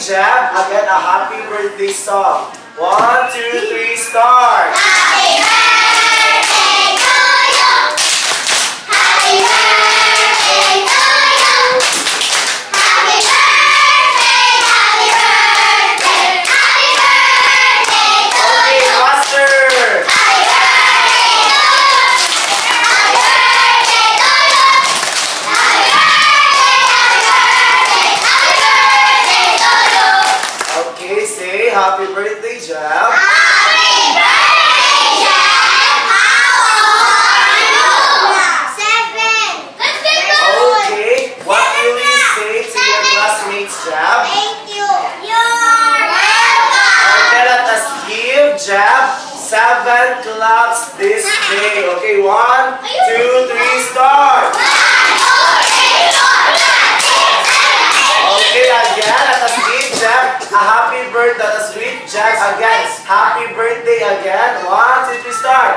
sing, Jab, again a happy birthday song. 1, 2, 3, start! Happy birthday to you! Happy birthday to you! Happy birthday, happy birthday, happy birthday to Okay, you! faster! Happy birthday to you! Happy birthday to you! Happy birthday, happy birthday, happy birthday to you! Okay, say happy birthday, Jab. Happy birthday, Jeff! How old are you? 7. Let's get going! Okay, what will you say to your classmates, Jab? Thank you. You're welcome. Okay, let us give Jab 7 claps this day. Okay, 1, 2, 3, start! 1, 2, 3, 4, 5, 6, 7, 8. Okay, again, let us give Jab a happy birthday. Let us greet Jab again. Happy birthday again. 1, 2, 3, start!